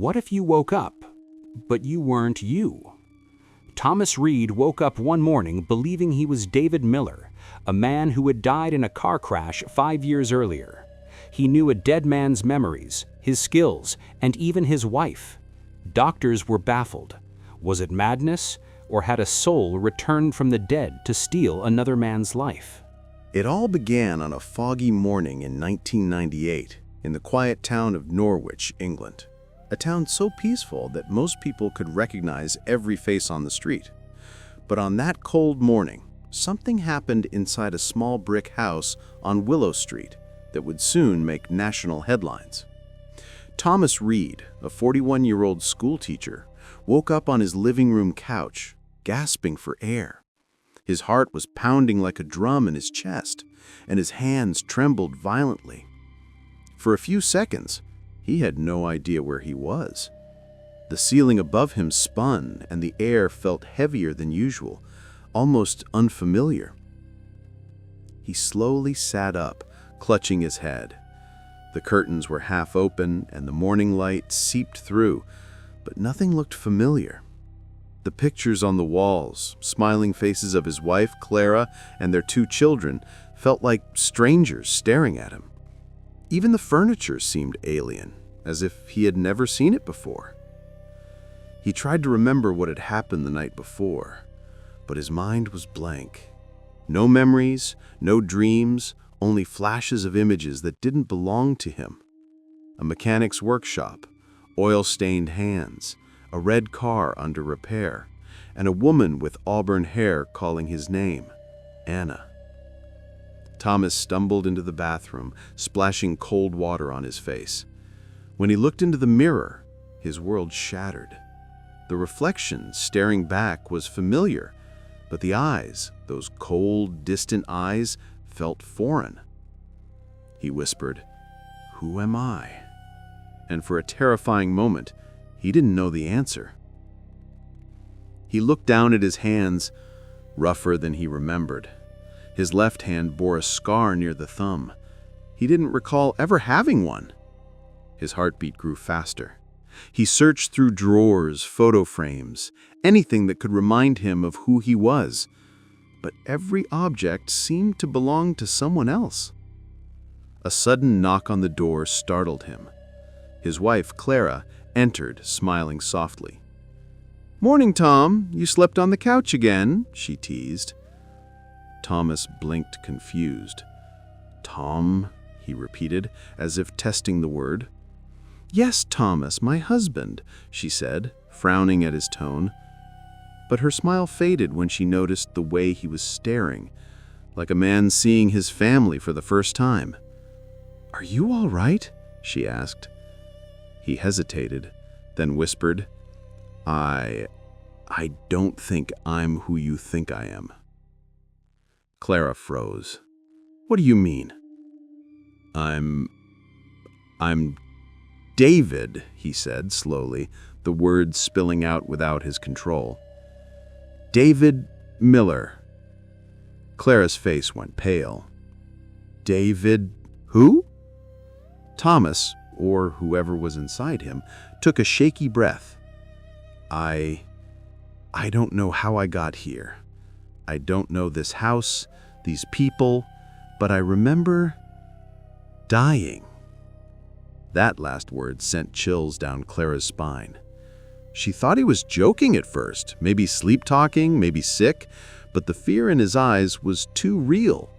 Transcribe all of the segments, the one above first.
What if you woke up, but you weren't you? Thomas Reed woke up one morning believing he was David Miller, a man who had died in a car crash 5 years earlier. He knew a dead man's memories, his skills, and even his wife. Doctors were baffled. Was it madness, or had a soul returned from the dead to steal another man's life? It all began on a foggy morning in 1998 in the quiet town of Norwich, England. A town so peaceful that most people could recognize every face on the street. But on that cold morning, something happened inside a small brick house on Willow Street that would soon make national headlines. Thomas Reed, a 41-year-old schoolteacher, woke up on his living room couch, gasping for air. His heart was pounding like a drum in his chest, and his hands trembled violently. For a few seconds, he had no idea where he was. The ceiling above him spun, and the air felt heavier than usual, almost unfamiliar. He slowly sat up, clutching his head. The curtains were half open, and the morning light seeped through, but nothing looked familiar. The pictures on the walls, smiling faces of his wife, Clara, and their 2 children, felt like strangers staring at him. Even the furniture seemed alien, as if he had never seen it before. He tried to remember what had happened the night before, but his mind was blank. No memories, no dreams, only flashes of images that didn't belong to him. A mechanic's workshop, oil-stained hands, a red car under repair, and a woman with auburn hair calling his name, Anna. Thomas stumbled into the bathroom, splashing cold water on his face. When he looked into the mirror, his world shattered. The reflection staring back was familiar, but the eyes, those cold, distant eyes, felt foreign. He whispered, "Who am I?" And for a terrifying moment, he didn't know the answer. He looked down at his hands, rougher than he remembered. His left hand bore a scar near the thumb. He didn't recall ever having one. His heartbeat grew faster. He searched through drawers, photo frames, anything that could remind him of who he was. But every object seemed to belong to someone else. A sudden knock on the door startled him. His wife, Clara, entered, smiling softly. "Morning, Tom. You slept on the couch again," she teased. Thomas blinked, confused. "Tom?" he repeated, as if testing the word. "Yes, Thomas, my husband," she said, frowning at his tone. But her smile faded when she noticed the way he was staring, like a man seeing his family for the first time. "Are you all right?" she asked. He hesitated, then whispered, I don't think I'm who you think I am." Clara froze. "What do you mean?" I'm David," he said slowly, the words spilling out without his control. "David Miller." Clara's face went pale. "David who?" Thomas, or whoever was inside him, took a shaky breath. I don't know how I got here. I don't know this house, these people, but I remember dying." That last word sent chills down Clara's spine. She thought he was joking at first, maybe sleep-talking, maybe sick, but the fear in his eyes was too real.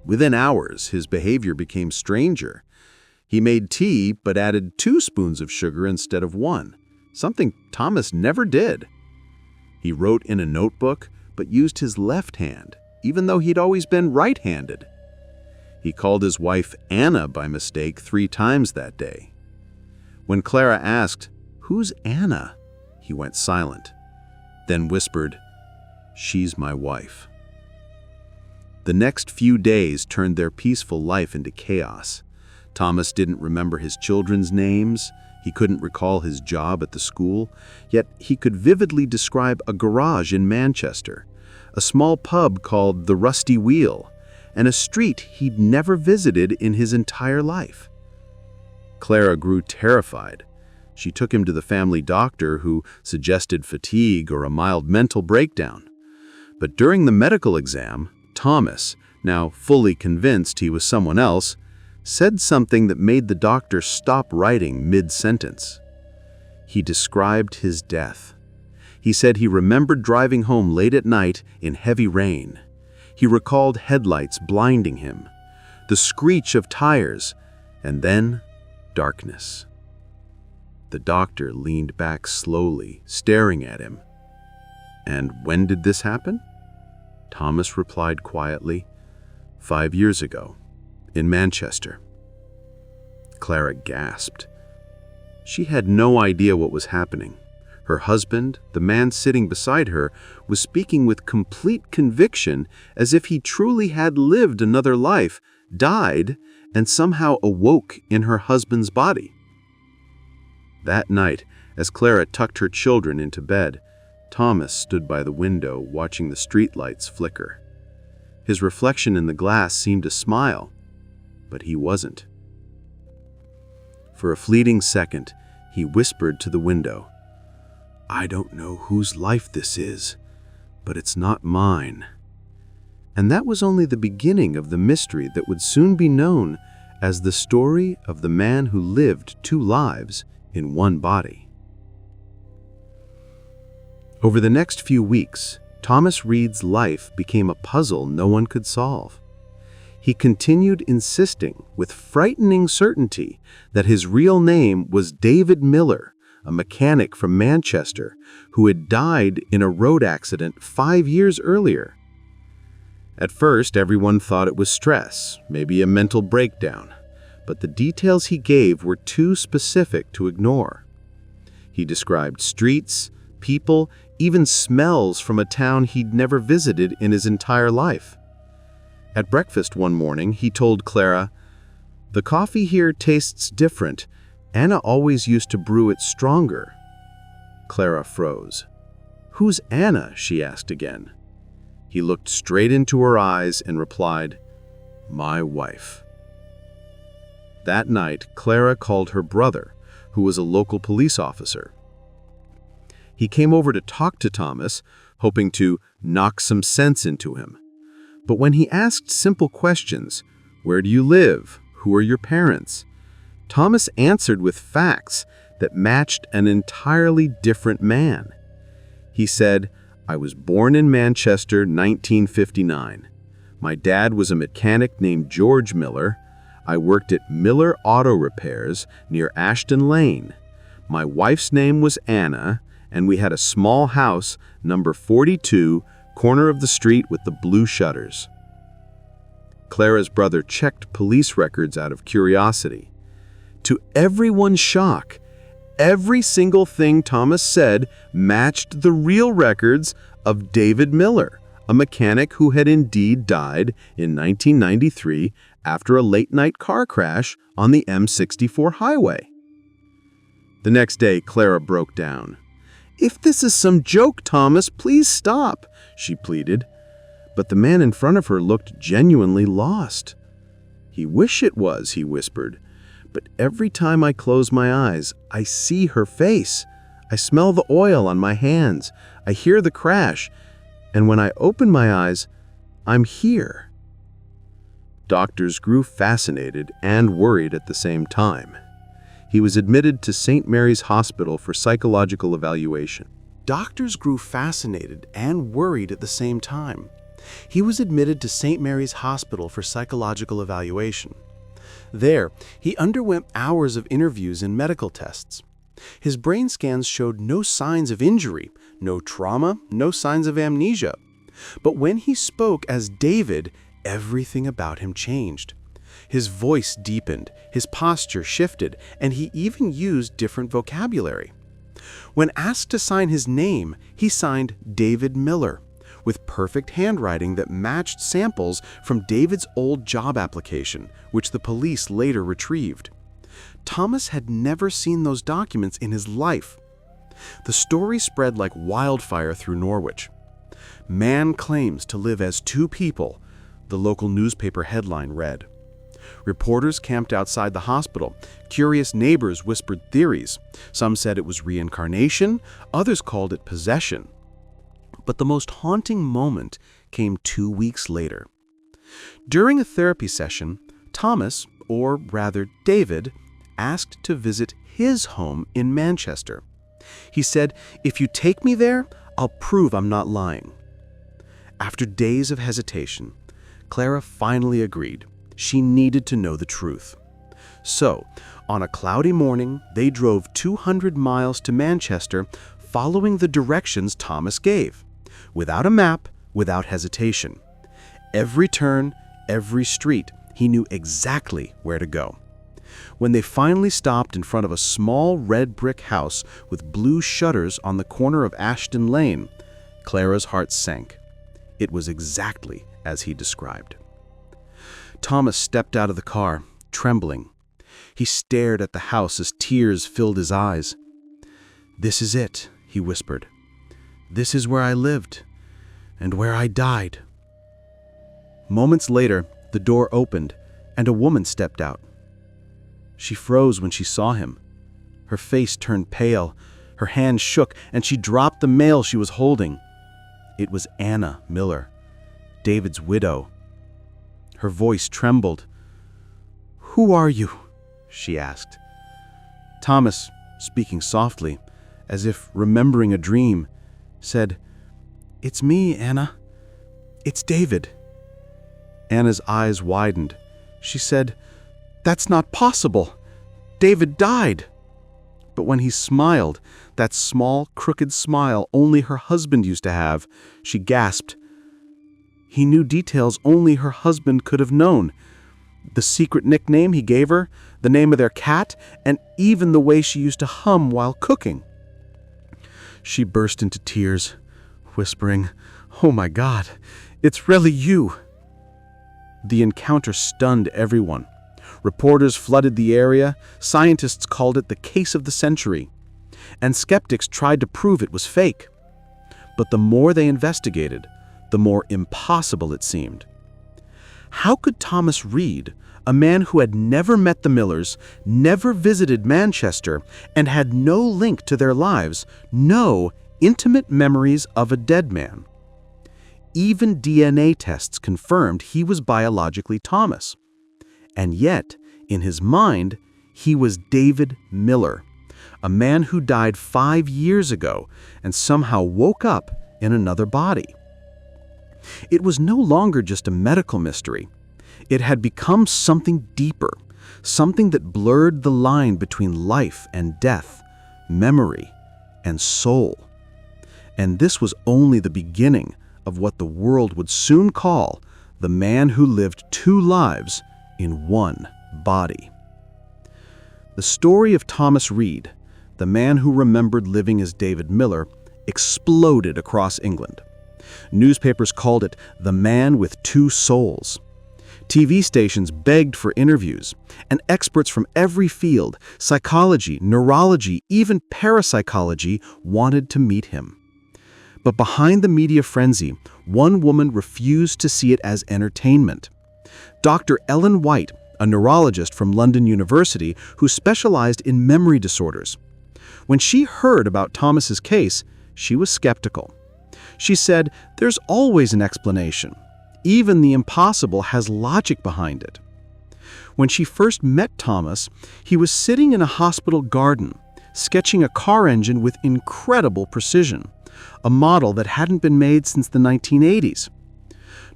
Within hours, his behavior became stranger. He made tea, but added 2 spoons of sugar instead of 1, something Thomas never did. He wrote in a notebook, but used his left hand, even though he'd always been right-handed. He called his wife Anna by mistake 3 times that day. When Clara asked, "Who's Anna?" he went silent, then whispered, "She's my wife." The next few days turned their peaceful life into chaos. Thomas didn't remember his children's names. He couldn't recall his job at the school, yet he could vividly describe a garage in Manchester, a small pub called the Rusty Wheel, and a street he'd never visited in his entire life. Clara grew terrified. She took him to the family doctor, who suggested fatigue or a mild mental breakdown. But during the medical exam, Thomas, now fully convinced he was someone else, said something that made the doctor stop writing mid-sentence. He described his death. He said he remembered driving home late at night in heavy rain. He recalled headlights blinding him, the screech of tires, and then darkness. The doctor leaned back slowly, staring at him. "And when did this happen?" Thomas replied quietly, 5 years ago, in Manchester." Clara gasped. She had no idea what was happening. Her husband, the man sitting beside her, was speaking with complete conviction, as if he truly had lived another life, died, and somehow awoke in her husband's body. That night, as Clara tucked her children into bed, Thomas stood by the window watching the streetlights flicker. His reflection in the glass seemed to smile, but he wasn't. For a fleeting second, he whispered to the window, "I don't know whose life this is, but it's not mine." And that was only the beginning of the mystery that would soon be known as the story of the man who lived 2 lives in one body. Over the next few weeks, Thomas Reed's life became a puzzle no one could solve. He continued insisting with frightening certainty that his real name was David Miller, a mechanic from Manchester who had died in a road accident 5 years earlier. At first, everyone thought it was stress, maybe a mental breakdown, but the details he gave were too specific to ignore. He described streets, people, even smells from a town he'd never visited in his entire life. At breakfast one morning, he told Clara, "The coffee here tastes different. Anna always used to brew it stronger." Clara froze. "Who's Anna?" she asked again. He looked straight into her eyes and replied, "My wife." That night, Clara called her brother, who was a local police officer. He came over to talk to Thomas, hoping to knock some sense into him. But when he asked simple questions, "Where do you live? Who are your parents?" Thomas answered with facts that matched an entirely different man. He said, "I was born in Manchester, 1959. My dad was a mechanic named George Miller. I worked at Miller Auto Repairs near Ashton Lane. My wife's name was Anna, and we had a small house, number 42, corner of the street with the blue shutters." Clara's brother checked police records out of curiosity. To everyone's shock, every single thing Thomas said matched the real records of David Miller, a mechanic who had indeed died in 1993 after a late-night car crash on the M64 highway. The next day, Clara broke down. "If this is some joke, Thomas, please stop," she pleaded. But the man in front of her looked genuinely lost. "He wish it was," he whispered. "But every time I close my eyes, I see her face. I smell the oil on my hands. I hear the crash. And when I open my eyes, I'm here." Doctors grew fascinated and worried at the same time. He was admitted to St. Mary's Hospital for psychological evaluation. Doctors grew fascinated and worried at the same time. He was admitted to St. Mary's Hospital for psychological evaluation. There, he underwent hours of interviews and medical tests. His brain scans showed no signs of injury, no trauma, no signs of amnesia. But when he spoke as David, everything about him changed. His voice deepened, his posture shifted, and he even used different vocabulary. When asked to sign his name, he signed David Miller, with perfect handwriting that matched samples from David's old job application, which the police later retrieved. Thomas had never seen those documents in his life. The story spread like wildfire through Norwich. "Man claims to live as 2 people," the local newspaper headline read. Reporters camped outside the hospital. Curious neighbors whispered theories. Some said it was reincarnation, others called it possession. But the most haunting moment came 2 weeks later. During a therapy session, Thomas, or rather David, asked to visit his home in Manchester. He said, "If you take me there, I'll prove I'm not lying." After days of hesitation, Clara finally agreed. She needed to know the truth. So, on a cloudy morning, they drove 200 miles to Manchester, following the directions Thomas gave, without a map, without hesitation. Every turn, every street, he knew exactly where to go. When they finally stopped in front of a small red brick house with blue shutters on the corner of Ashton Lane, Clara's heart sank. It was exactly as he described. Thomas stepped out of the car, trembling. He stared at the house as tears filled his eyes. "This is it," he whispered. "This is where I lived, and where I died." Moments later, the door opened, and a woman stepped out. She froze when she saw him. Her face turned pale, her hands shook, and she dropped the mail she was holding. It was Anna Miller, David's widow. Her voice trembled. "Who are you?" she asked. Thomas, speaking softly, as if remembering a dream, said, "It's me, Anna. It's David." Anna's eyes widened. She said, "That's not possible. David died." But when he smiled, that small, crooked smile only her husband used to have, she gasped. He knew details only her husband could have known. The secret nickname he gave her, the name of their cat, and even the way she used to hum while cooking. She burst into tears, whispering, "Oh my God, it's really you." The encounter stunned everyone. Reporters flooded the area, scientists called it the case of the century, and skeptics tried to prove it was fake. But the more they investigated, the more impossible it seemed. How could Thomas Reed, a man who had never met the Millers, never visited Manchester, and had no link to their lives, know intimate memories of a dead man? Even DNA tests confirmed he was biologically Thomas. And yet, in his mind, he was David Miller, a man who died 5 years ago and somehow woke up in another body. It was no longer just a medical mystery. It had become something deeper, something that blurred the line between life and death, memory and soul. And this was only the beginning of what the world would soon call the man who lived 2 lives in one body. The story of Thomas Reed, the man who remembered living as David Miller, exploded across England. Newspapers called it the man with 2 souls. TV stations begged for interviews, and experts from every field, psychology, neurology, even parapsychology, wanted to meet him. But behind the media frenzy, one woman refused to see it as entertainment. Dr. Ellen White, a neurologist from London University who specialized in memory disorders. When she heard about Thomas's case, she was skeptical. She said, "There's always an explanation. Even the impossible has logic behind it." When she first met Thomas, he was sitting in a hospital garden, sketching a car engine with incredible precision, a model that hadn't been made since the 1980s.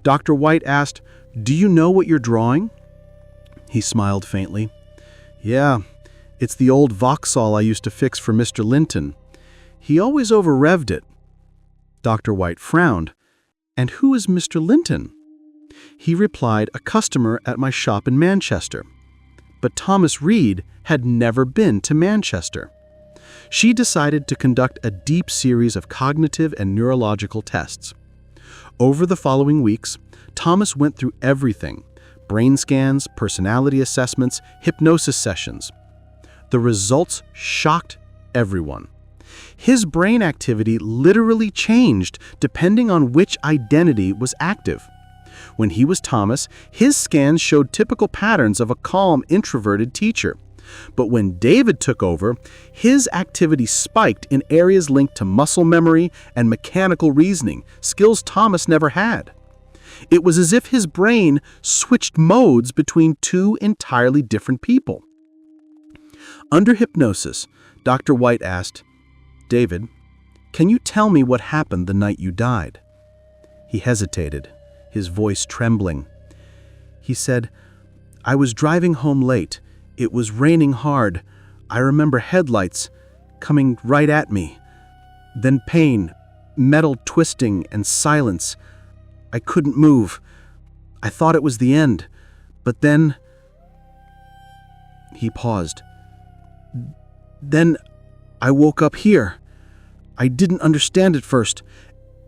Dr. White asked, "Do you know what you're drawing?" He smiled faintly. "Yeah, it's the old Vauxhall I used to fix for Mr. Linton. He always over-revved it." Dr. White frowned. "And who is Mr. Linton?" He replied, "A customer at my shop in Manchester." But Thomas Reed had never been to Manchester. She decided to conduct a deep series of cognitive and neurological tests. Over the following weeks, Thomas went through everything: brain scans, personality assessments, hypnosis sessions. The results shocked everyone. His brain activity literally changed depending on which identity was active. When he was Thomas, his scans showed typical patterns of a calm, introverted teacher. But when David took over, his activity spiked in areas linked to muscle memory and mechanical reasoning, skills Thomas never had. It was as if his brain switched modes between two entirely different people. Under hypnosis, Dr. White asked, "David, can you tell me what happened the night you died?" He hesitated, his voice trembling. He said, "I was driving home late. It was raining hard. I remember headlights coming right at me. Then pain, metal twisting, and silence. I couldn't move. I thought it was the end. But then..." He paused. "Then I woke up here. I didn't understand at first.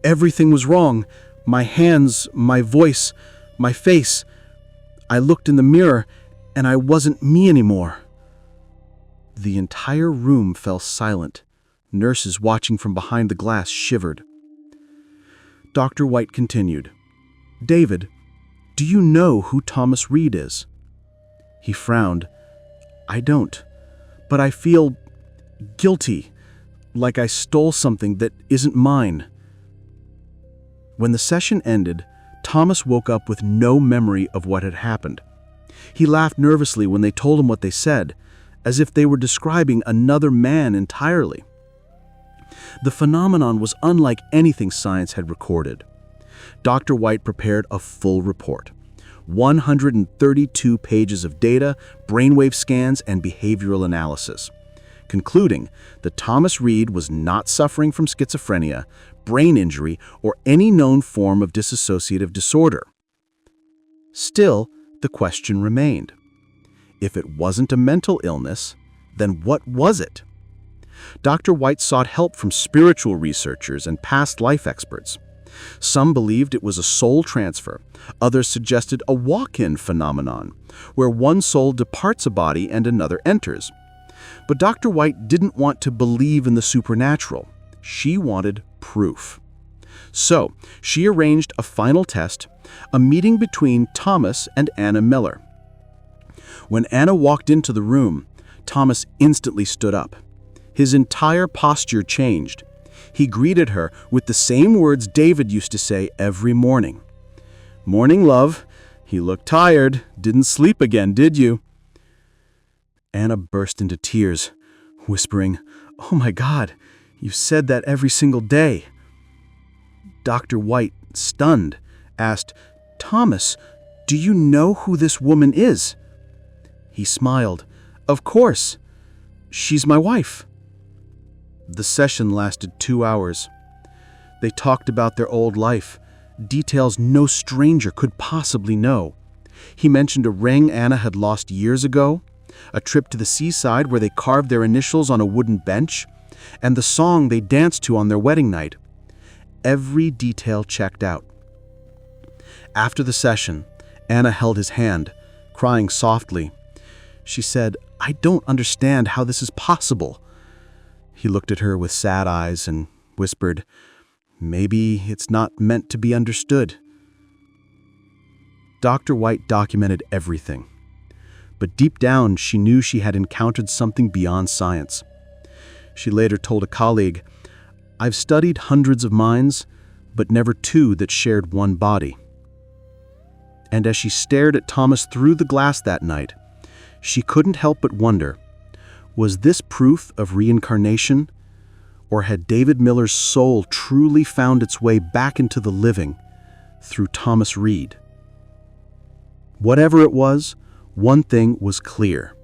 Everything was wrong. My hands, my voice, my face. I looked in the mirror, and I wasn't me anymore." The entire room fell silent. Nurses watching from behind the glass shivered. Dr. White continued, "David, do you know who Thomas Reed is?" He frowned. "I don't, but I feel guilty, like I stole something that isn't mine." When the session ended, Thomas woke up with no memory of what had happened. He laughed nervously when they told him what they said, as if they were describing another man entirely. The phenomenon was unlike anything science had recorded. Dr. White prepared a full report. 132 pages of data, brainwave scans, and behavioral analysis, concluding that Thomas Reed was not suffering from schizophrenia, brain injury, or any known form of dissociative disorder. Still, the question remained. If it wasn't a mental illness, then what was it? Dr. White sought help from spiritual researchers and past life experts. Some believed it was a soul transfer. Others suggested a walk-in phenomenon, where one soul departs a body and another enters. But Dr. White didn't want to believe in the supernatural. She wanted proof. So, she arranged a final test, a meeting between Thomas and Anna Miller. When Anna walked into the room, Thomas instantly stood up. His entire posture changed. He greeted her with the same words David used to say every morning. "Morning, love. You look tired. Didn't sleep again, did you?" Anna burst into tears, whispering, "Oh my God, you said that every single day." Dr. White, stunned, asked, "Thomas, do you know who this woman is?" He smiled. "Of course. She's my wife." The session lasted 2 hours. They talked about their old life, details no stranger could possibly know. He mentioned a ring Anna had lost years ago, a trip to the seaside where they carved their initials on a wooden bench, and the song they danced to on their wedding night. Every detail checked out. After the session, Anna held his hand, crying softly. She said, "I don't understand how this is possible." He looked at her with sad eyes and whispered, "Maybe it's not meant to be understood." Dr. White documented everything. But deep down, she knew she had encountered something beyond science. She later told a colleague, "I've studied hundreds of minds, but never two that shared one body." And as she stared at Thomas through the glass that night, she couldn't help but wonder, was this proof of reincarnation? Or had David Miller's soul truly found its way back into the living through Thomas Reed? Whatever it was, one thing was clear.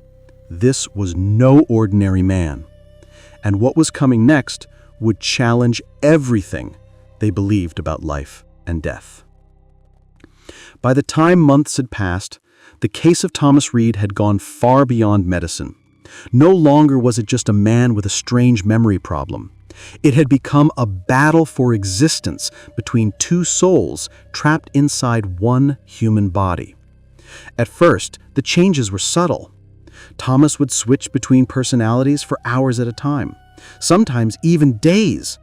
This was no ordinary man. And what was coming next would challenge everything they believed about life and death. By the time months had passed, the case of Thomas Reed had gone far beyond medicine. No longer was it just a man with a strange memory problem. It had become a battle for existence between two souls trapped inside one human body. At first, the changes were subtle. Thomas would switch between personalities for hours at a time, sometimes even days.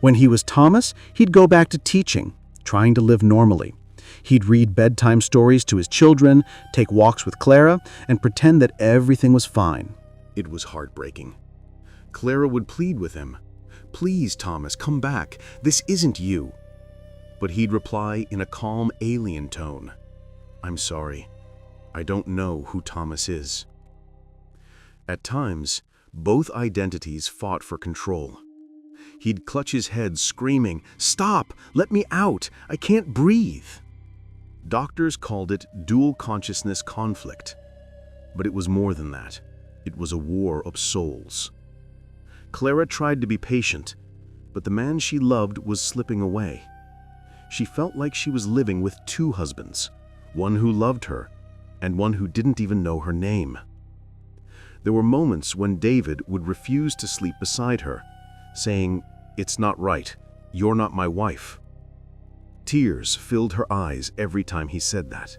When he was Thomas, he'd go back to teaching, trying to live normally. He'd read bedtime stories to his children, take walks with Clara, and pretend that everything was fine. It was heartbreaking. Clara would plead with him, "Please, Thomas, come back. This isn't you." But he'd reply in a calm alien tone, "I'm sorry. I don't know who Thomas is." At times, both identities fought for control. He'd clutch his head, screaming, "Stop! Let me out! I can't breathe!" Doctors called it dual consciousness conflict. But it was more than that. It was a war of souls. Clara tried to be patient, but the man she loved was slipping away. She felt like she was living with two husbands, one who loved her and one who didn't even know her name. There were moments when David would refuse to sleep beside her, saying, "It's not right. You're not my wife." Tears filled her eyes every time he said that.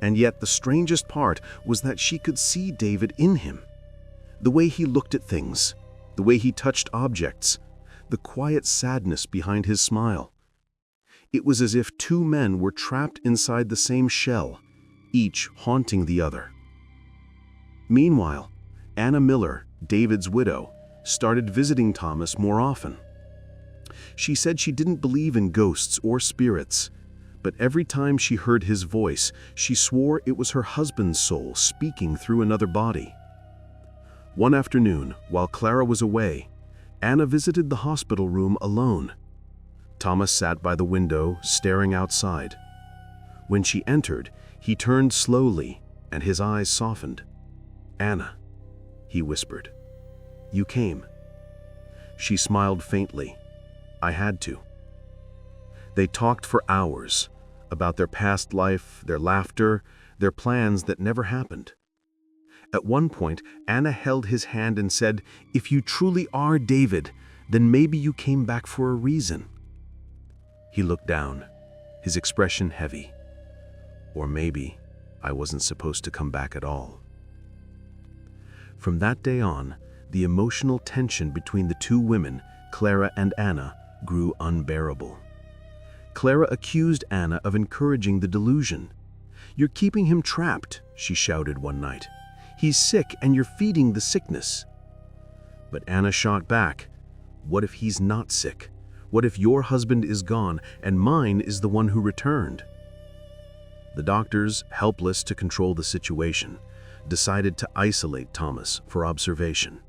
And yet the strangest part was that she could see David in him. The way he looked at things, the way he touched objects, the quiet sadness behind his smile. It was as if two men were trapped inside the same shell, each haunting the other. Meanwhile, Anna Miller, David's widow, started visiting Thomas more often. She said she didn't believe in ghosts or spirits, but every time she heard his voice, she swore it was her husband's soul speaking through another body. One afternoon, while Clara was away, Anna visited the hospital room alone. Thomas sat by the window, staring outside. When she entered, he turned slowly, and his eyes softened. "Anna," he whispered, "you came." She smiled faintly. "I had to." They talked for hours about their past life, their laughter, their plans that never happened. At one point, Anna held his hand and said, "If you truly are David, then maybe you came back for a reason." He looked down, his expression heavy. "Or maybe I wasn't supposed to come back at all." From that day on, the emotional tension between the two women, Clara and Anna, grew unbearable. Clara accused Anna of encouraging the delusion. "You're keeping him trapped," she shouted one night. "He's sick and you're feeding the sickness." But Anna shot back, "What if he's not sick? What if your husband is gone and mine is the one who returned?" The doctors, helpless to control the situation, decided to isolate Thomas for observation.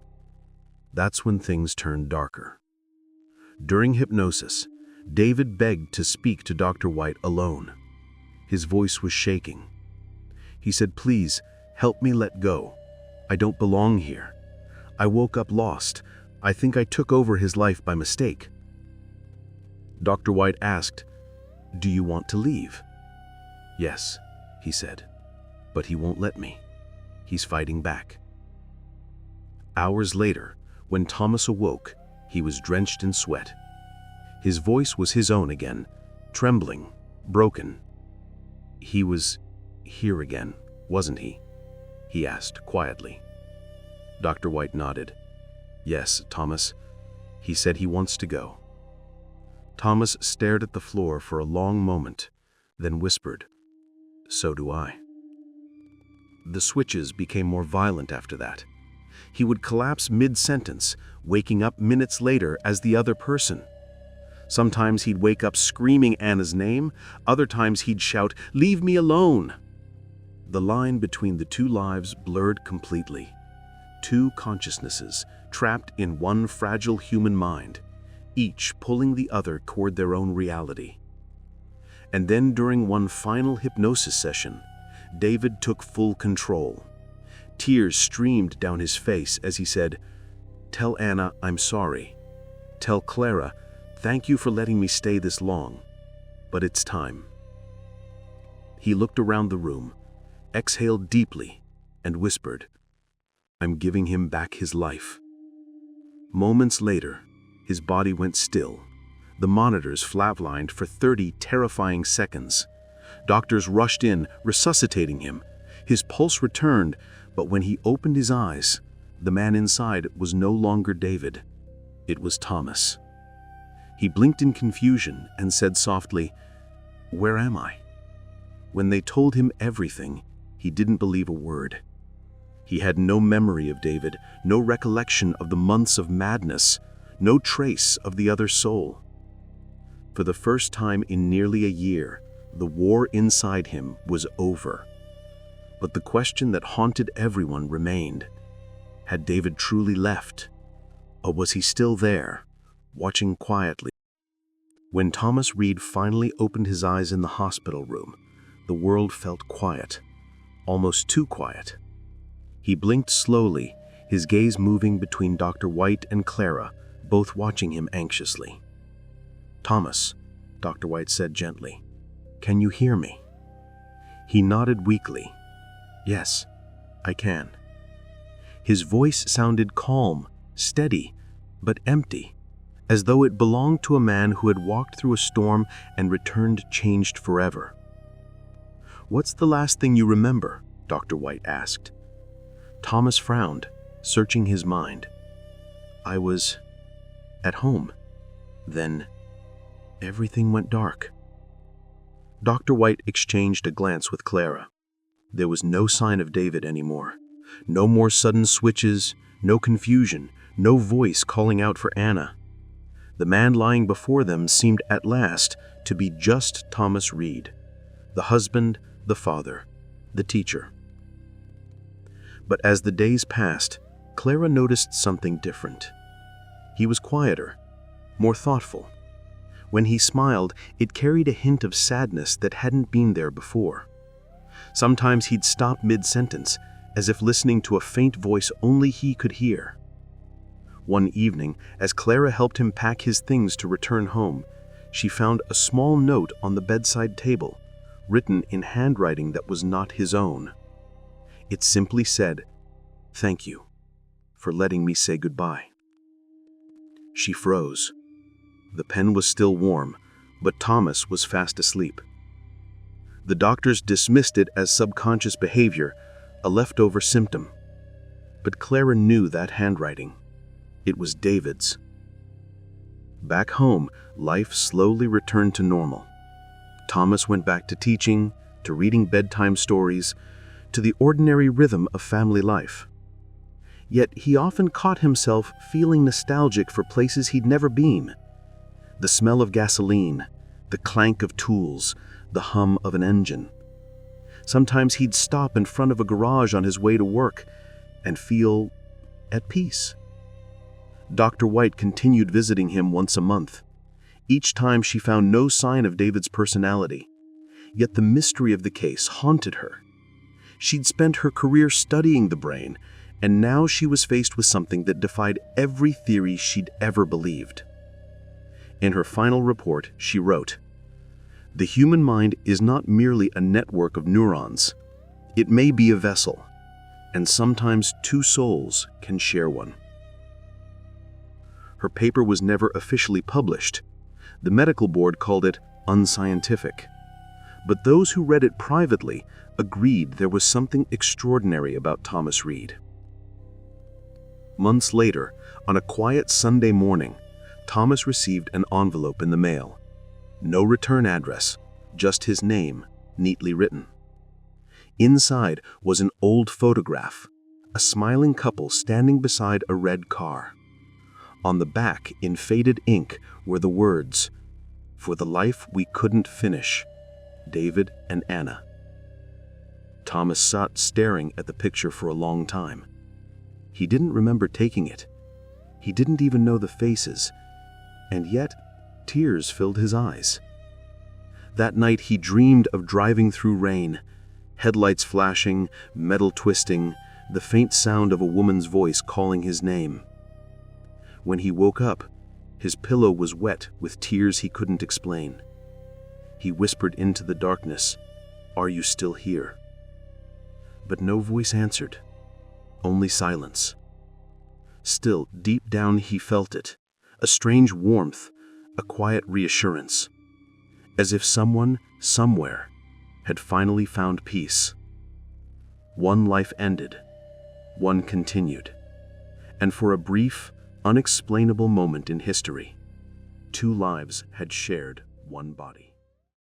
That's when things turned darker. During hypnosis, David begged to speak to Dr. White alone. His voice was shaking. He said, "Please, help me let go. I don't belong here. I woke up lost. I think I took over his life by mistake." Dr. White asked, "Do you want to leave?" "Yes," he said, "but he won't let me. He's fighting back." Hours later, when Thomas awoke, he was drenched in sweat. His voice was his own again, trembling, broken. "He was here again, wasn't he?" he asked quietly. Dr. White nodded. "Yes, Thomas. He said he wants to go." Thomas stared at the floor for a long moment, then whispered, "So do I." The switches became more violent after that. He would collapse mid-sentence, waking up minutes later as the other person. Sometimes he'd wake up screaming Anna's name, other times he'd shout, "Leave me alone!" The line between the two lives blurred completely. Two consciousnesses trapped in one fragile human mind, each pulling the other toward their own reality. And then during one final hypnosis session, David took full control. Tears streamed down his face as he said, "Tell Anna I'm sorry. Tell Clara, thank you for letting me stay this long. But it's time." He looked around the room, exhaled deeply, and whispered, "I'm giving him back his life." Moments later, his body went still. The monitors flatlined for 30 terrifying seconds. Doctors rushed in, resuscitating him. His pulse returned, but when he opened his eyes, the man inside was no longer David. It was Thomas. He blinked in confusion and said softly, "Where am I?" When they told him everything, he didn't believe a word. He had no memory of David, no recollection of the months of madness, no trace of the other soul. For the first time in nearly a year, the war inside him was over. But the question that haunted everyone remained. Had David truly left? Or was he still there, watching quietly? When Thomas Reed finally opened his eyes in the hospital room, the world felt quiet, almost too quiet. He blinked slowly, his gaze moving between Dr. White and Clara, both watching him anxiously. "Thomas," Dr. White said gently, "can you hear me?" He nodded weakly. "Yes, I can." His voice sounded calm, steady, but empty, as though it belonged to a man who had walked through a storm and returned changed forever. "What's the last thing you remember?" Dr. White asked. Thomas frowned, searching his mind. "I was at home. Then everything went dark." Dr. White exchanged a glance with Clara. There was no sign of David anymore. No more sudden switches, no confusion, no voice calling out for Anna. The man lying before them seemed at last to be just Thomas Reed, the husband, the father, the teacher. But as the days passed, Clara noticed something different. He was quieter, more thoughtful. When he smiled, it carried a hint of sadness that hadn't been there before. Sometimes he'd stop mid-sentence, as if listening to a faint voice only he could hear. One evening, as Clara helped him pack his things to return home, she found a small note on the bedside table, written in handwriting that was not his own. It simply said, "Thank you for letting me say goodbye." She froze. The pen was still warm, but Thomas was fast asleep. The doctors dismissed it as subconscious behavior, a leftover symptom. But Clara knew that handwriting. It was David's. Back home, life slowly returned to normal. Thomas went back to teaching, to reading bedtime stories, to the ordinary rhythm of family life. Yet he often caught himself feeling nostalgic for places he'd never been. The smell of gasoline, the clank of tools, the hum of an engine. Sometimes he'd stop in front of a garage on his way to work and feel at peace. Dr. White continued visiting him once a month. Each time she found no sign of David's personality. Yet the mystery of the case haunted her. She'd spent her career studying the brain, and now she was faced with something that defied every theory she'd ever believed. In her final report, she wrote, "The human mind is not merely a network of neurons. It may be a vessel, and sometimes two souls can share one." Her paper was never officially published. The medical board called it unscientific. But those who read it privately agreed there was something extraordinary about Thomas Reed. Months later, on a quiet Sunday morning, Thomas received an envelope in the mail. No return address, just his name, neatly written. Inside was an old photograph, a smiling couple standing beside a red car. On the back, in faded ink, were the words, "For the life we couldn't finish, David and Anna." Thomas sat staring at the picture for a long time. He didn't remember taking it. He didn't even know the faces, and yet tears filled his eyes. That night he dreamed of driving through rain, headlights flashing, metal twisting, the faint sound of a woman's voice calling his name. When he woke up, his pillow was wet with tears he couldn't explain. He whispered into the darkness, "Are you still here?" But no voice answered, only silence. Still, deep down he felt it, a strange warmth, a quiet reassurance, as if someone, somewhere, had finally found peace. One life ended, one continued, and for a brief, unexplainable moment in history, two lives had shared one body.